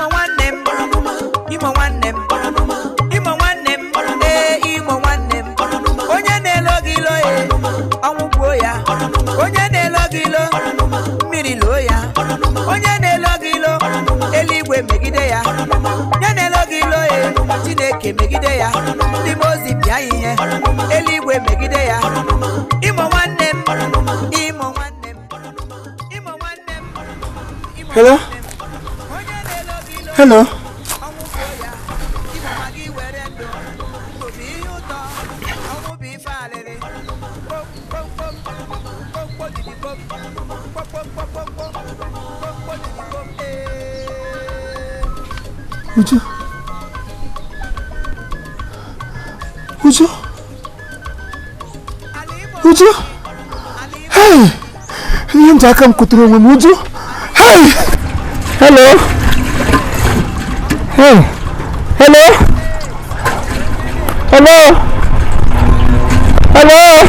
Imo one name, Imo one name, Imo one name, Imo one name. Onye nelogilo ya, onye nelogilo, mmiri lo ya, onye nelogilo, eligwe megide ya, onye nelogilo Chineke megide ya, ndị mozi bịa ihe, eligwe megide ya. Imo one name, Imo one name, Imo one name. Hello? Hello? Uju? Uju? Uju? Hey! Ihe nji aka m kutere onwe m, Uju? Hey! Hello? Hey! Hello? Hello? Hello?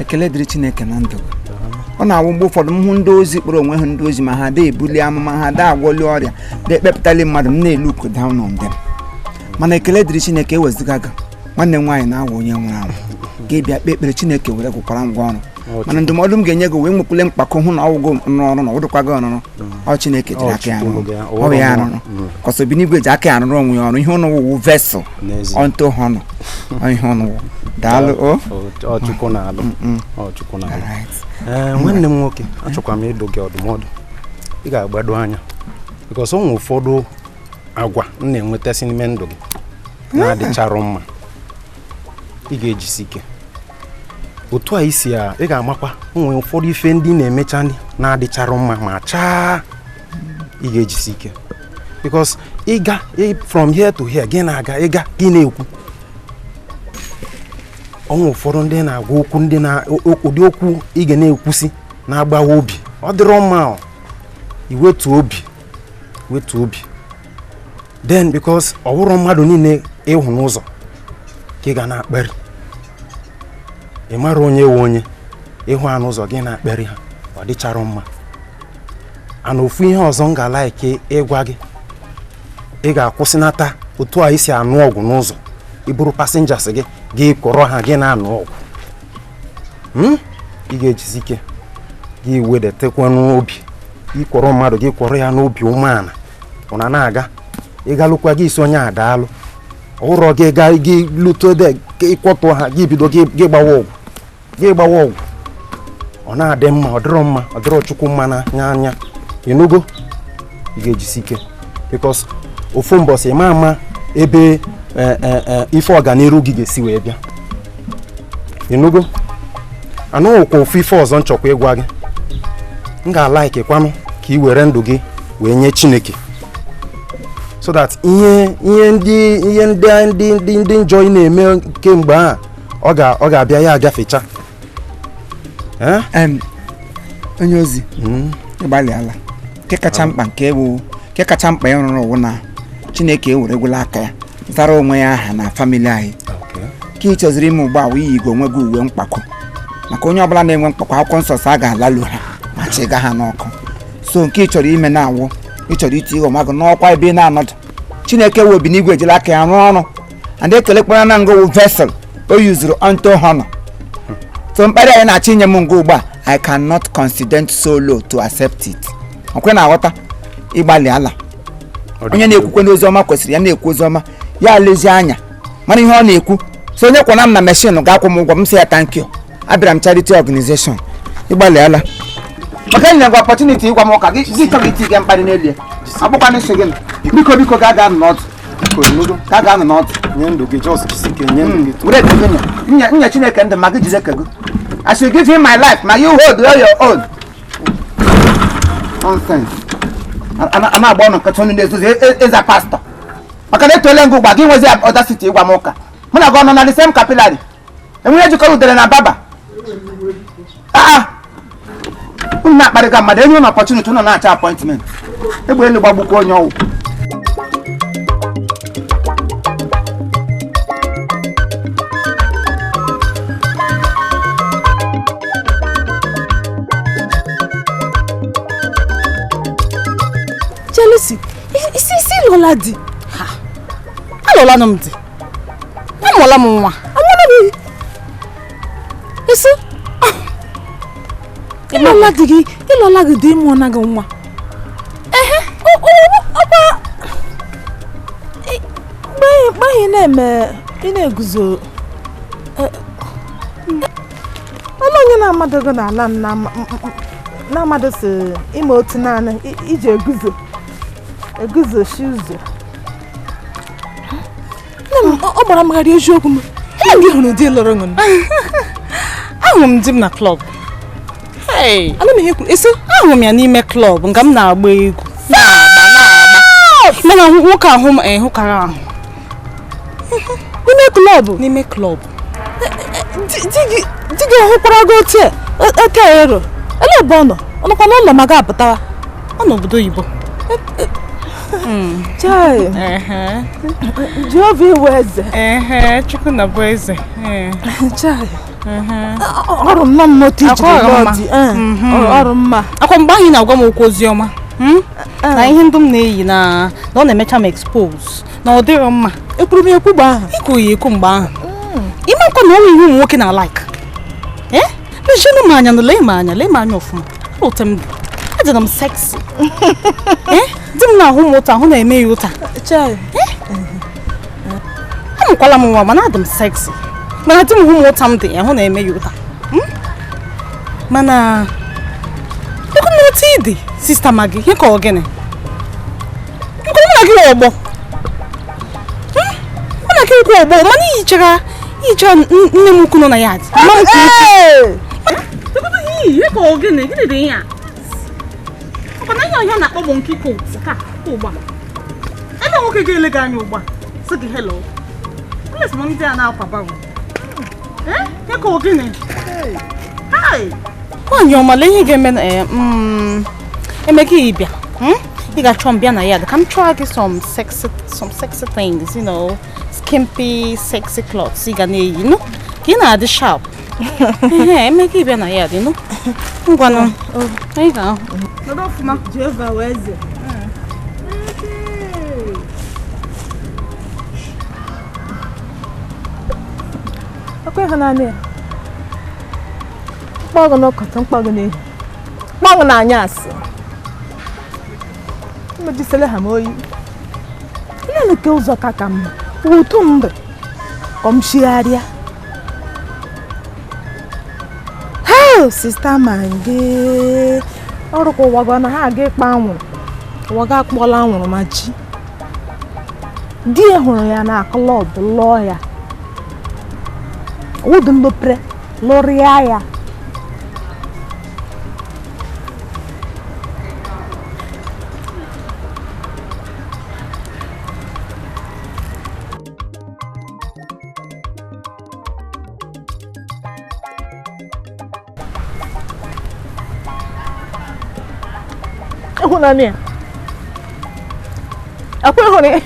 Ekele dịrị Chineke na ndụ. Ọ na-awụ mgbe ụfọdụ m hụ ndị ozi kpọrọ onwe ha ndị ozi ma ha da ebuli amụma ha da agwọli ọrịa da ekpepụtali mmadụ m na-elu uko down on them. Mana ekele dịrị Chineke eweziga ga nwanne m nwaanyị na-awụ onye nwụrụ anwụ ga-ebịa kpe ekpere Chineke were gwụkwara ngwa ọrụ. Mana ndụmọdụ m ga-enye gị wee nwepụle mkpakọ hụ na ọwụgo n'ọrụ na ọdụkwa gị ọrụrụ ọ Chineke jiri aka ya ọ ya arụrụ kọsọ bi n'igwe ji aka ya arụrụ onwe ya ọrụ ihe ọnụ wụ vessel onto honor ihe ọnụ wụ daalụ o Chukwu na-alụ o Chukwu na-alụ nwanne m nwoke achọkwa m ịdụ gị ọdụmọdụ ị ga-agbado anya because o nwere ụfọdụ agwa m na-enwetasị n'ime ndụ gị na-adịcharụ mma ị ga-ejisi ike otu a isi ya ị ga-amakwa nwere ụfọdụ ife ndị na-emecha ndị na-adịcharụ mma ma chaa ị ga-ejisi ike because ịga from here to here gị na-aga ịga gị na-ekwu ọnwụ ụfọdụ ndị na-agwa okwu ndị ụdị okwu ị ga na-ekwusi na-agbawa obi ọ dịrọ mma iwetu obi then because ọ bụrụ mmadụ niile ịhụ n'ụzọ ka ị ga na-akparị ị mara onye wụ onye ịhụ anụ ụzọ gị na-akparị ha ọ dịchara mma ana ofu ihe ọzọ m ga-ala ike ịgwa gị ị ga-akwụsịnata otu a isi anụ ọgwụ n'ụzọ iburu passengers gị kọrọ ha gị na-anụ ọgwụ ị ga-ejizi ike gị wedetekwa n'obi ịkwọrọ mmadụ gị kwọrọ ya n'obi umeala ụna na-aga ịgalụkwa gị isi onye adaalụ ụrọ gị ga gị lutode ịkwọtụ ha gị bido gị gbawa ọgwụ ọ na-adị mma ọ dịrọ mma ọ dịrọ Chukwu mma n'anya ịnụgo ị ga-ejisi ike because ofu mbọsị ịma ama ebe ife ọganiru gị ga-esi wee bịa ịnụgo anụghịkwa ofu ife ọzọ nchọkwa ịgwa gị m ga-ala ikekwanụ ka ị were ndụ gị wee nye Chineke so that ihe ndị njọ ị na-eme kemgbe a ọ ga-abịa ya agafecha onye ozi ịgbalịala nke kacha mkpa ịrụrụ ụwụ na Chineke eweregwula aka ya zara onwe ya aha na famili anyị ka ị chọziri ime ugbu a iyi igwe onwe gị uwe mkpakọ maka onye ọbụla na-enwe mkpakọ akwụkwọ nsọ a ga-alalụ ha ma chịga ha n'ọkụ so nke ị chọrọ ime na-awụ ị chọrọ iti ihe ọmagụ n'ọkwa ebe ị na-anọdụ Chineke wee obi n'igwe ejila aka ya rụọ ọrụ and ekelekwana na ngụ vessel o yuzuru onto honor so mkparị anyị na-achọ inye m ngụ ugbu a I cannot consider so low to accept it okwe na-aghọta ịgbalị ala onye na-ekwukwe n'ozi ọma kwesịrị ya na-ekwu ozi ọma ya lezi anya mana ihe ọ na-ekwu so onye kwana m na machine ga-akwụ m ụgwọ m sị ya thank you abịara m charity organization ịgbalị ala maka nyere gị opportunity ịgwa m ụka gị chọrọ iti gị mkparị n'elu ya abụkwa n'isi gị biko ga-aga n'ọdụ ka ga anọ n'ọdụ nye ndụ gị just jisike nye ndụ gị were ego gị nye Chineke ndụ ma gị jide kego I should give him my life ma you hold your own nonsense ana agba ọnụ nkata onye na-ezuzi eza pastọ maka na etole ngụ gba gị nwezi audacity ịgwa m ụka mụ na gị ọnọ na the same capillary enwere jikọrọ udere na baba unu na-akparịga mmadụ enye ụnụ opportunity ụnụ na-acha appointment egbe elu gbagbukwa onye ọwụ Jealousy. Isi lola di. Ha. Alola nom di. Amola mo nwa. Amola bi. Isi. Ilola gi di mo na ga nwa. Opa. Bayi na-eme ina-eguzo. Onye na-amado go na ala na amado si ime otu naanị iji eguzo shi ụzọ. Ọ gbara magharị eziokwu m. Ihe gị hụrụ di lụrụ ṅụ. Ahụrụ m di m na klọb. Ana m ihe kwuru esi ahụrụ m ya n'ime klọb nga m na-agba egwu. Na-agba. Mana nwoke ahụ m hụkara ahụ. N'ime klọb. Di gị hụkwara gị otu ero. Ele ebe ọ nọ? Ọ nọkwa n'ụlọ ma ga-apụtawa. Ọ n'obodo oyibo. Chai. Jehova iwe eze. Chukwu na bụ eze. Chai. Ọrụ mma moto iji lọdị. Ọrụ mma. Akwa mgbe anyị na-agwa m okwu oziọma. Na ihe ndụ m na-eyi na ọ na-emecha m expose. Na ọ dịrọ mma. Ekwuru m ekwu mgbe ahụ. Ikwu ya ekwu mgbe ahụ. Ime nkwa na ọ nwere ihe ụmụ nwoke na like. Lejenu m anya na lee m anya ọfụma. Ụtọ m dị. Adịna m sexy. Di m na-ahụ m ụta ahụ na-eme ya ụta. Amụkwala m nwa mana adị m sexy. Mana di m hụ m ụta m dị ahụ na-eme ya ụta. Mana ekwu m ụta ịdị sista Maggi ihe ka ọ gịnị? Nkwa mụ na gị ọgbọ. Mụ na gị nkwa ọgbọ mana ihichara nne m ukwu nọ na ya dị. Ihe ka ọ gịnị dị ya? Ọkwa na ihe ọhịa na-akpọ monkey coat ka ụgba. Ebe nwoke ga-ele gị anya ụgba sị gị hello. Ole sọ ndị a na-akwa barụ. Ihe ka ọ gịnị? Nwaanyị ọma lee ihe ga-eme na eme gị ịbịa. Ị ga-achọ m bịa na ya ka m chọọ gị some sexy things, you know, skimpy sexy clothes ị ga na-eyi no ka ị na-adị sharp. Eme gị bịa na ya dị no ngwanụ anyị ga-ahụ nọdụ ọfụma Jehova weze. Akwa ịhụnanya ya mkpọgụ n'ọkọta mkpọgụ n'ehi mkpọgụ na-anya asị mejisele ha m oyi ihe nke ụzọ ka mma ụtụ mbe ọmshigharịa. Sista Maggi ọrụkwa ụwa na ha aga ịkpa anwụrụ ụwa ga akpọla anwụrụ ma ji di ya hụrụ ya na klọb lụọ ya wụdụ mbopere lụrịa ya. Nani? Aku hone,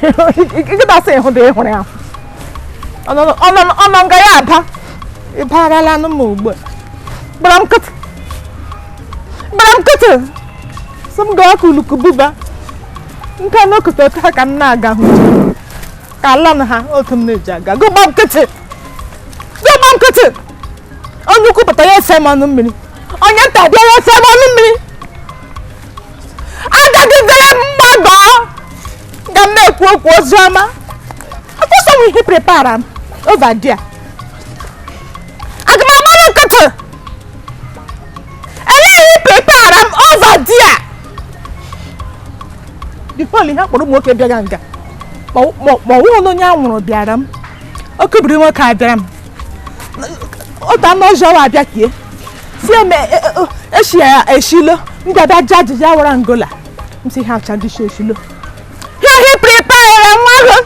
kita say hone hone ya. Ono nga ya ba. Iparala no mu gbo. Bram kat. Some ga kuluku buba. Nka no ko ta kan na ga hu. Kala na ha otum ne jaga. Go bam kat. Onyu ko pata ya se ma no mmiri. Onya ta bia ya se ma no mmiri. Okwu oziọma akwụsọ m ihe prepara m over there. Aga m amara nkịtị eleghị prepara m over there. Before ihe akpọrọ ụmụ nwoke bịara nga ma ọwụghị na onye anwụrụ bịara m okebiri nwoke a bịara m otu anụ ọjọọ abịa kie si eme eshi ya eshilo mbịabịa jaji ya wara ngola m si ha acha ndị eshilo. He prepare nwa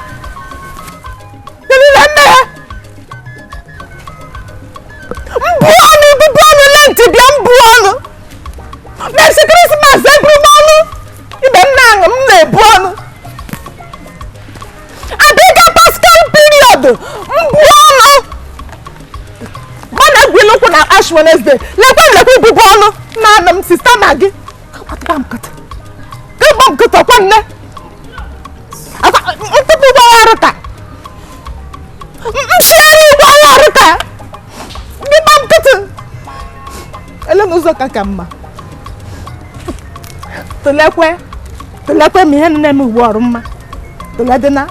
Mana gwilo ko na Ash Wednesday. Lekwe ibubu ọnụ na m sister Maggi. Ka mkata. Ka mkata kwanne. Aka ntupu gbawarata. Mshari gbawarata. Di mkata. Ele n'ụzọ ka mma. Tụlekwe m ihe nne m ugbu ọrụ mma. Tụledịna.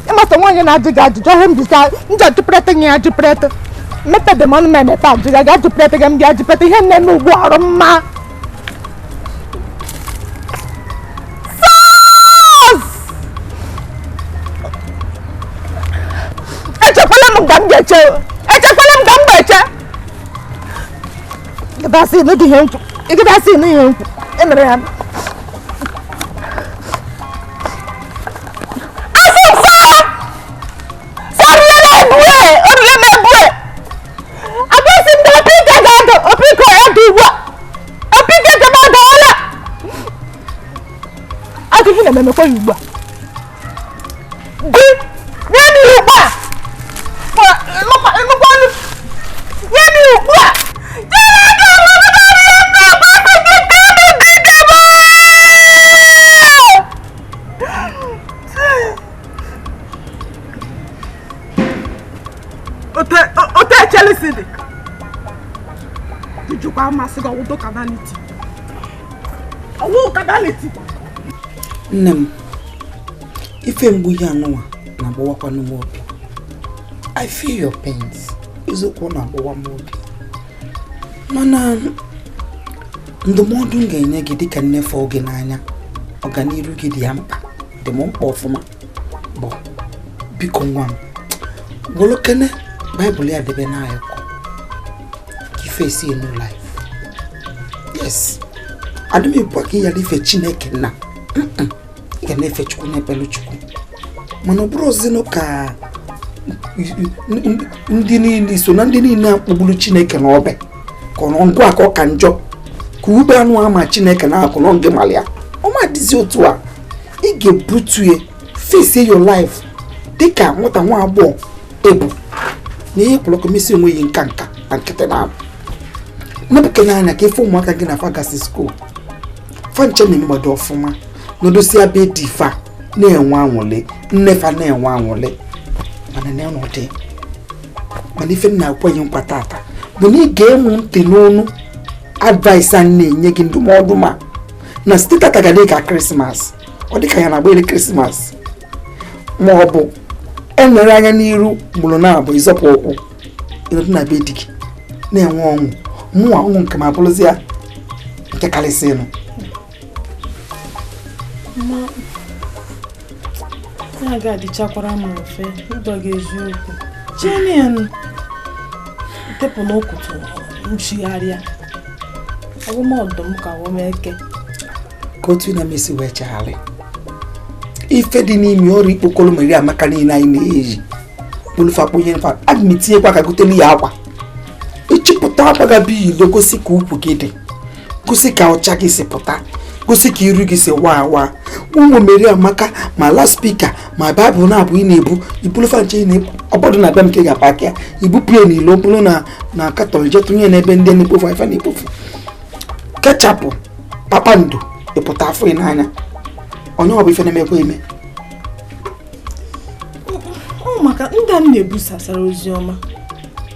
Ịmata nwaanyị na-ajụ gị ajụjụ ọhụrụ mbisa nje ajụprete gị ajụprete. Mete dị m ọnụ m emepe ajụ gị ajụprete gị m gị ajụprete ihe nne m ugbu ọrụ mma. Echekwala m nga m ga-eche. Ịgidasị ịnụ ihe nkwu. Emere ya. Emekwa ugbu a. Nne m, ife mgbu ya anụwa na-agbawakwa n'ime obi. I feel your pains. Eziokwu na-agbawa m obi. Mana ndụmọdụ m ga-enye gị dịka nnefe oge n'anya, ọganiru gị dị ya mkpa, dị m mkpa ọfụma. Bụ biko nwa m, wolokene Baịbụl ya debe n'akụkụ ka ife esi enu life. Yes, adịm ịbụa ka ya ife Chineke nna. Ị ga na-efe Chukwu na-ekpelu Chukwu. Mana ọ bụrụ ozinụ ka ndị niile so na ndị niile akpụgburu Chineke n'obe ka ọ ndụ aka ọka njọ ka ube anụ ama Chineke na-akụ nọ ngị malịa. Ọma dịzi otu a, ị ga-ebutu ya face your life dịka nwata nwa agbọghọ ebu na ihe kpọrọ komisi onweghị nka na nkịtị na-abụ. Nebukene anya ka ife ụmụaka gị na fagasi school fanche na mgbado ọfụma n'odosia be difa na-enwe anwụle nnefa na-enwe anwụle. Mana ife na-akwenye nkwa tata bụ na ị ga-emu ntị n'onu advice a na-enye gị ndụmọdụ ma na site tata ga dịka Krismas, ọ dịka ya na-agba ele Krismas, ma ọ bụ enwere anya n'iru gburu na-abụ ịzọpụ ụkwụ ịnọdụ na be di gị na-enwe ọnwụ mụnwa ọnwụ nke ma bụrụzi ya nke karịsịnụ. Ya ga-adịchakwara m mfe ịgwa gị eziokwu. Chenian tepụ n'okwutu nchigharịa ọgwụmọdụ m ka womeke ka otu na-emesi wee chagharị ife dị n'ime ọrụ ikpokọrọ meri amaka niile anyị na-eji kpolufa kponye nfa aga m etinyekwa ka gotelu ya akwa ịchịpụta akwa gabi ilo gosi ka ukwu gị dị, gosi ka ọcha gị si pụta, gosi ka iru gị si waa ụmụ meri amaka ma la spika ma Baịbụl na-abụ ị na-ebu ibulufa nche na ọbọdụ na be m ke ga-apaka ya ibupụ ya n'ilo bụrụ na katọl je tụnye n'ebe ndị na-ekpofu ife na-ekpofu kechapụ kpakpando ịpụta afọ ị n'anya onye ọ bụ ife na-emekwa eme. Maka ndị a m na-ebusasara ozi ọma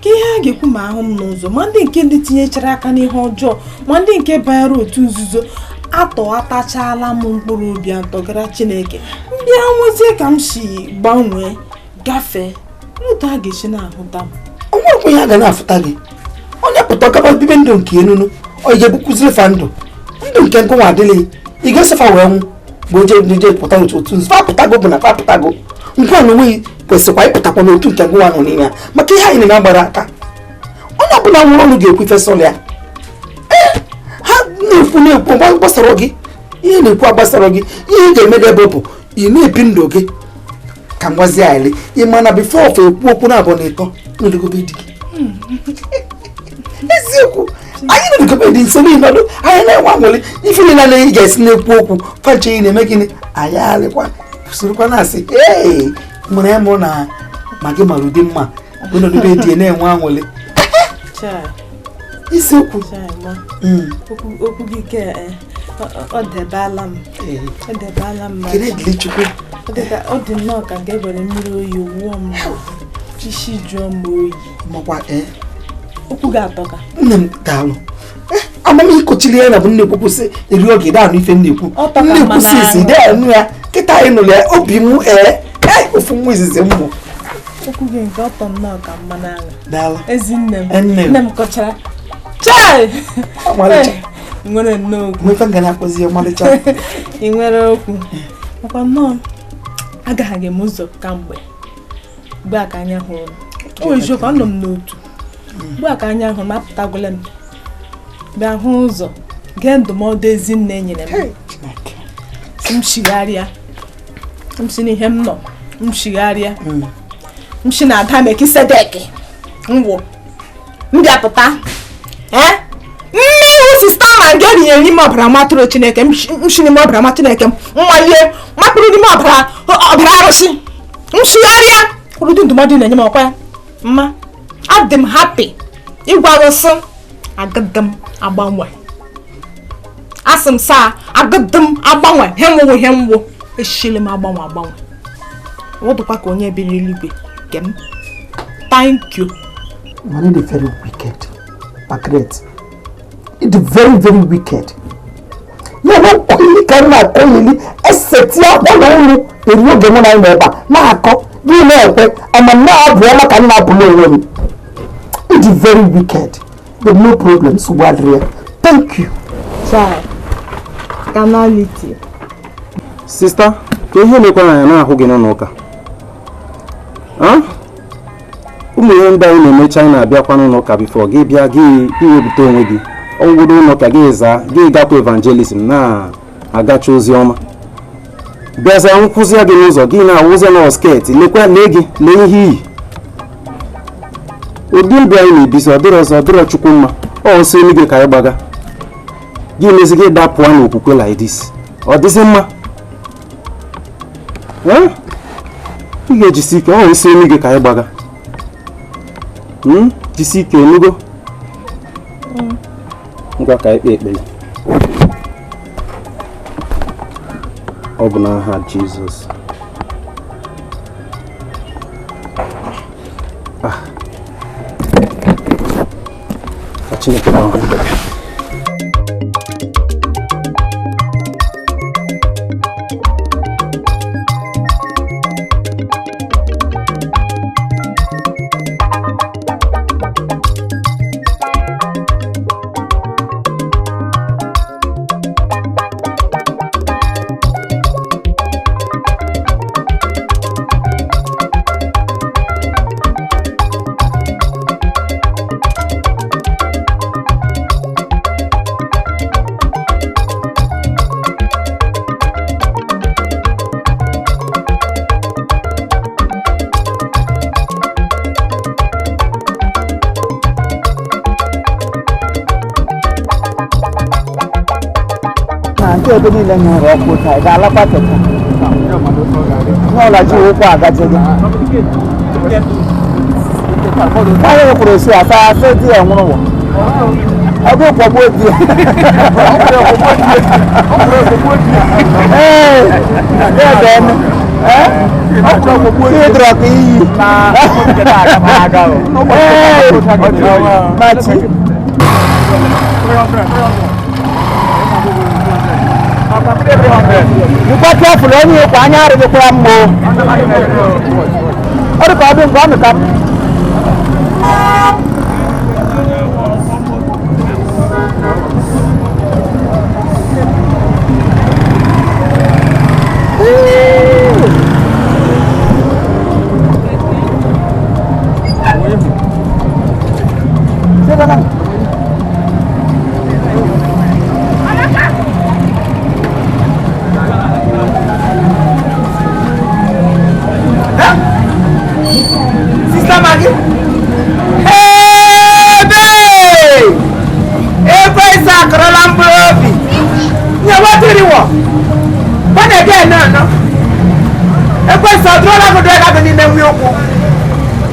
ka ihe a ga-ekwu ma ahụ m n'ụzọ ma ndị nke ndị tinyechara aka n'ihe ọjọọ ma ndị nke banyere otu nzuzo atachala m mkpụrụ obi atọgara Chineke ndị anwụzie ka m si gbanwee gafee otu a ga-esi na-ahụta m. Onwekwe ya ga na-afụta gị onye pụta gaba bibe ndụ nke enunu ọ ga-ebukụziri fa ndụ nke nkụnwa adịghị ị ga-esofa wee nwụ bụ oje pụta otu nzu fapụtago bụ na fapụtago nkwa na onweghị kwesịkwa ịpụtakwa n'otu nke ngụwa nọ n'ime ya maka ihe anyị na-agbara aka onye ọbụla nwụrụ ọrụ ga-ekwu ife sọlọ ya. Ha na-ekwu gbasara gị ihe na-ekwu agbasara gị ihe ga-emedebe bụ ị na-ebi ndụ gị ka ngwazi anyị ị ma na bifo ofe ekwu okwu na abụọ na ịtọ n'odogobe di gị eziokwu anyị na-edogobe dị nso n'ịnọdụ anyị na-enwe anwụrị ife niile na ị ga-esi na-ekwu okwu fache ị na-eme gịnị anyị alịkwa sorokwa na-asị ee mụrụ ya mụrụ na ma gị mara ụdị mma ụlọ n'ebe dị na-enwe aṅụrị isiokwu okwu gị ke ọ debala m kene dịrị Chukwu ọ dị nnọọ ka ga-ewere mmiri oyi wụọ m isi jụọ m oyi makwa okwu ga-atọka nne m daalụ amamihe kochiri ya na bụ nnekwu kwụsị eri oge da anụ ife nnekwu nnekwu isi dị anụ ya kịta anyị nụrụ ya obi m ofu nwa izizi mmụ okwu gị nke ọtọ nnọọ ka mmanụ aṅụ daalụ ezinne m nne m kọchara chai nwere nnọọ okwu mmefe nga na-akpọzi ya ọmalịcha ị nwere okwu makwa nnọọ agaghaghị m ụzọ kamgbe mgbe a ka anya hụrụ m o eziokwu anọ m n'otu mgbe a ka anya hụrụ m apụtagwala m bịa hụ ụzọ gee ndụmọdụ ezinne nyere m m shigharịa m si n'ihe m nọ m shigharịa m si na ada Mekisedeki ngwụ m bịapụta mmiri sista ma nke onyinye n'ime ọbara matụrụ Chineke m si n'ime ọbara ma Chineke m nwalie mapụrụ n'ime ọbara arụsị m shigharịa ụdị ndụmọdụ na-enye m ọkwa ya mma adị m happy ịgwa arụsị agụdị m agbanwe asị m saa agụdị m agbanwe ihe mwụ eshili m agbanwe ọ dịkwa ka onye biri eluigwe nke m thank you man is very wicked Margaret it's very very wicked ya na koyi ka na koyi eseti akpọrọ ụlọ eri oge mụ na anyị ebe na-akọ gị na-ekwe ama na abụọ ka nna abụọ onwe m it's very wicked but no problem so thank you Chai, carnality. Sister, ka ihe na-ekwe anya na-ahụ gị n'ụka ụmụ ihe ndị anyị na-emecha anyị na-abịakwa n'ụka bifo gị bịa gị iwepụta onwe gị ọgwụgwụ n'ụka gị zaa gị gakwa evangelism na-agacha ozi ọma bịaza nkwụzi gị n'ụzọ gị na-awụzi na sket lekwa lee gị lee ihe iyi ụdị ndụ anyị na-ebisi ọ dịrọ Chukwu mma ọ sị gị ka anyị gbaga gị mezi gị dapụa n'okwukwe like this ọ dịzị mma ị ga-ejisi ike ọ isi gị ka anyị gbaga jisi ike enugo ngwa ka anyị kpee ekpere ọ bụ n'aha Jizọs ka Chineke na-ahụ ebe niile nwere ọkụ taa ị ga-alakwa teta n'ụlọ ji ụkwụ agaje gị onye kwuru esi asa asị di ya nwụrụ ụwa ọ bụ kwagbuo di ya ịdọrọ ka iyi machi Nípa tí ọ̀fù lẹ́yìn ipò anyá rẹ̀ ní kúrò mọ́. Ó rí kọ́ ọdún nǹkan nìkan.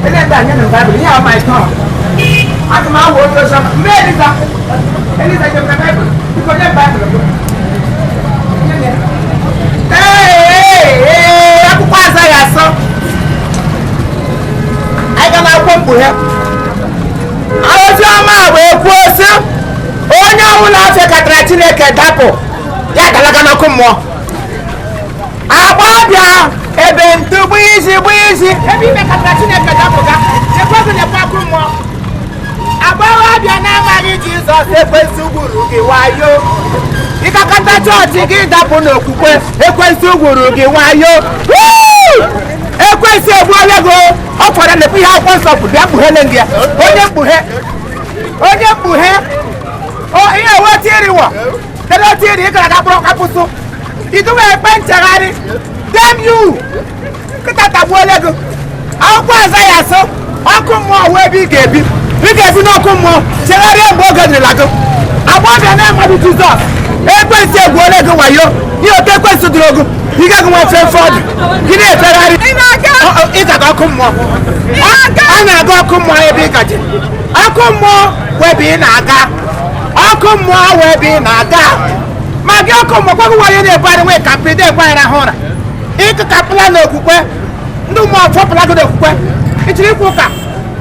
Ele tá ganhando Bible. Here my tongue. As my word was some Melissa. Elisa can the Bible. Because the Bible. Hey, aku kwasa ya so. I can now come to help. I was your man we kwasa. Onye ụlọ afọ katara Chineke dapụ. Ya kalaga na kummo. Agbabia ebe ntu bụ isi ebe ime katara Chineke dapụ ga. Ekwesu na kummo. Agbabia na amaghị Jizọs ekwensu gburu gị wayo. Ịkakata chọọchị gị dapụ n'okwukwe ekwensu gburu gị wayo. Ekwensu egbuola gị ọ fọrọ na ihe akwụkwọ nsọ bụ bịa kpughele gị ya. Onye mkpughe oh ihe wetiriwo tero tiri gara ga bro kapusu iduwe ekpe nchagharị dem you kita tagbuole gị akwụkwọ aza ya so ọkụ mmụọ wee ebe ị ga-ebi n'ọkụ mmụọ chegharịa mgbe oge dịrịla gị agbọbịa na-enweghị Jizọs ekwensị egbuole gị wayo ihe otu ekwensị dụrụ ogu ị gaghị nwe efe fọdụ gị na-efegharị ịgaga ọkụ mmụọ a na-aga ọkụ mmụọ ebe ị gaje ọkụ mmụọ wee ebe ị na-aga ọkụ mmụọ wee ebe ị na-aga ma gị ọkụ mmụọ kwagị nwaanyị na-ebugharị nwee kapịrị na-ebugharị ahụ ụra ịkụkapụla n'okwukwe ndị mmụọ fọpụla gị n'okwukwe ichiri ikwu ụka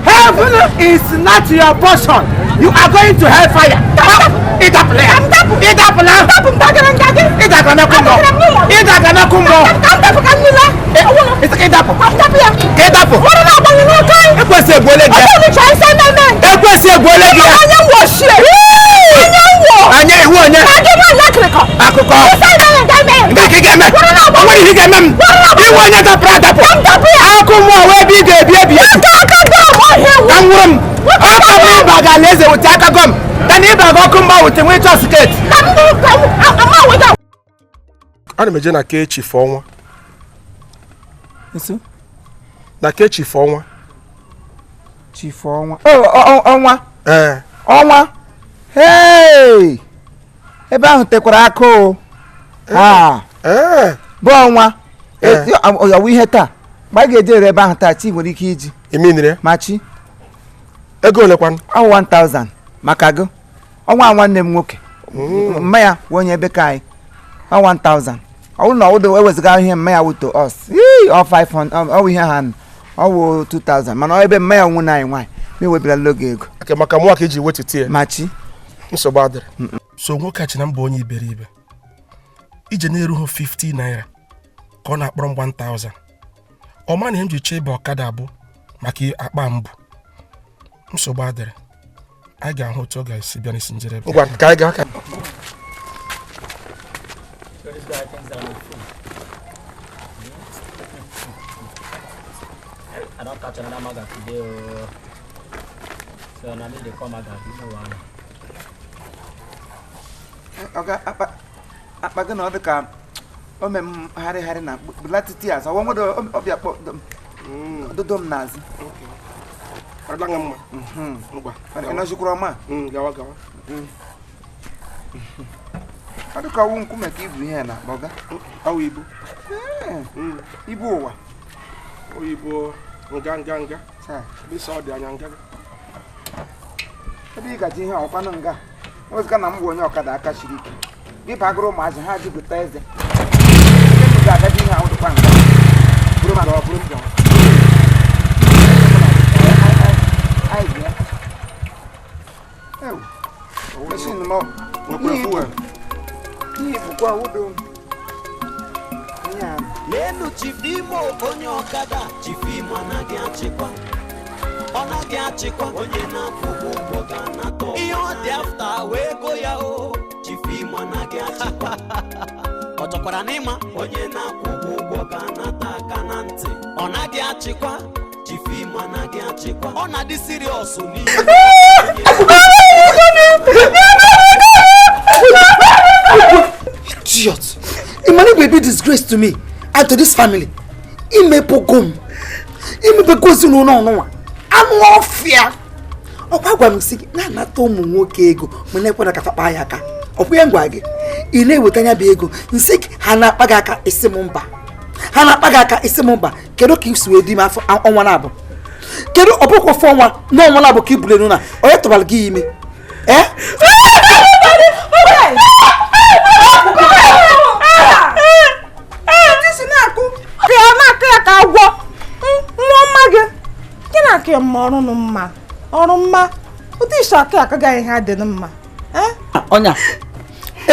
heaven is not your portion you are going to hellfire ịdapụla ya ịdapụla ịdaga n'ọkụ mmụọ ịdapụ ekwesị egbuole gị ekwesị egbuole gị anya ihu onye akụkọ nke ga-eme onwere ihe ga-eme m iwu onye dapụrụ adapụ akụ mmụọ wee ebe ị ga-ebi ka m nwụrụ m ọkụ m ịba ga ala eze wute aka gọm ka na ịba ga ọkụ mmụọ wute nwee chọọ sketi ana m eje na ke chifu ọnwa na ke chifu ọnwa chifu ọnwa ọnwa ọnwa hey ebe ahụ tekwara aka o bụ ọnwa ọyawu ihe taa mgbe a ga-eje ere ebe ahụ taa chi nwere ike iji eminire machi ego olekwanụ ahụ 1000 maka gị ọnwa nwanne m nwoke mma ya wee onye ebe ka anyị 1000 ọ bụrụ na ọ eweziga ihe mma ya wuto us ọ 500 ọ ihe ha ọ wụ 2000 mana ebe mma ya nwụ na anyị nwaanyị ma ewebila logo ego maka mụwa ka eji wetuta ya machi nsogbu adịrị so nwoke a chi na mba onye iberibe ije na-erughị 50 naira ka ọ na-akpọrọ m 1000 ọ ma na ihe m ji chee ịba ọkada abụ maka akpa mbụ nsogbu adịrị anyị ga-ahụ otu ọ ga-esi bịa n'isi njedebe ngwa ka anyị ga-aka I don't catch another maga today, so now they come maga. You know why? Okay, apa gana ọdụ ka o me harị na latiti azụ ọwọ nwodo ọbịa kpọ dodo m n'azụ adanga mma ngwa ị nọzikwara ọma gawa ọ dị ka ọwụ nkume ka ibu ihe na ọga awụ ibu ibu ụwa oyibo nga bisa ọ dị anya nga ebe ị gaji ihe ọkwanụ nga ozika na m bụ onye ọkada aka shiri ike gị bagoro ụmụazị ha jupụta eze ndị ga-agaji ihe ahụ dịkwa nga bụrụ maka ọ bụrụ m gawa anyị bịa meshin m ihe bụkwa udo Lelu Chief Imo onye okada Chief Imo anaghị achịkwa ọ naghị achịkwa onye na-akwụ ụgwọ ga-anata ihe ọ dị afta wee go ya o Chief Imo anaghị achịkwa ọ chọkwara n'ịma onye na-akwụ ụgwọ ga-anata aka na ntị ọ naghị achịkwa Chief Imo anaghị achịkwa ọ na-adị serious n'ihe idiot. Imani will be disgrace to me and to this family. Imepogum. Imepegosi no. I'm all fear. Okwa musiki na nato mu nwoke ego munekwa na kafapa ya aka. Okwa ngwa gị. Ile wetanya bi ego. Nsiki hana kpaga aka isimumba. Hana kpaga aka isimumba. Kedu ka isu edi ma onwa na abo. kedu ọbụkwa fọ nwa na ọnwa na-abụ ka ibulenu na onye tụbara gị ime ọrụ mma ụdị isi aka agaghị ihe adị mma ọnya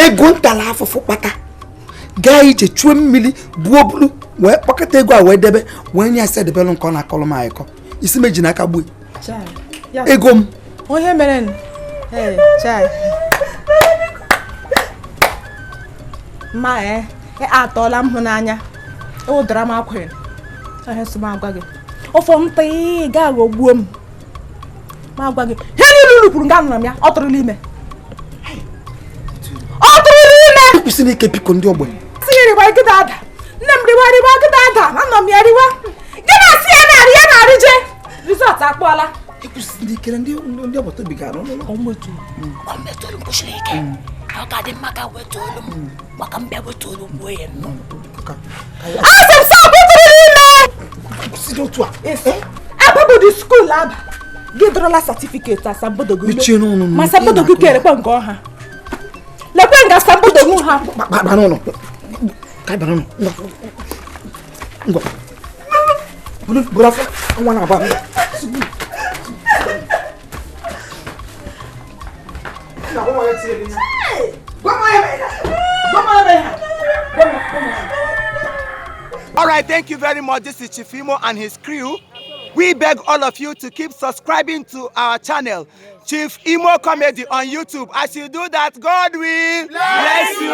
ego ntala afụfụ kpata gaa ije chuo mmiri buo bulu wee kpọkọta ego a wee debe wee nye ase debelụ nke ọ na-akọlụ m anyịkọ isi meji n'aka gbuo ego m onye mere ma atọọla m hụ n'anya ụdara m akwa ihe si m agwa gị ụfọ m taa gaa ghọgbuo m ma agwa gị ihe niile uru kwuru nga nụrụ m ya ọ tụrụla ime kwụsị n'ike biko ndị ogbenye riwa gịda ada nne m riwa gịda ada anọ m ya riwa gị na-asị ya narị ya narị je rizọt akpọọla ịkwụsị ndị ikere ndị agbata obi gara n'ụlọ metolu m kwụsịrị ike ọ ka dị mma ka wetolu m maka mbịa wetolu m gbuo ya asị m sọ bụtụrụ n'ime kwụsị n'otu a abụbụ dị skuul aba gị dọrọla satifiketi asambodo gị ma asambodo gị kerekwa nke ọha lekwe nga asambodo nwu ha All right, thank you very much. This is Chief Imo and his crew. We beg all of you to keep subscribing to our channel, Chief Imo Comedy on YouTube. As you do that, God will bless you.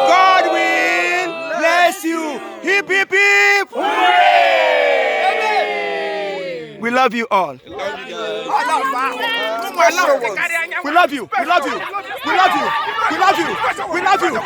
God will bless you. Hip, hip, hip. Hooray! We love you all. We love you guys. We love you. We love you. We love you. We love you. We love you. We love you. We love you.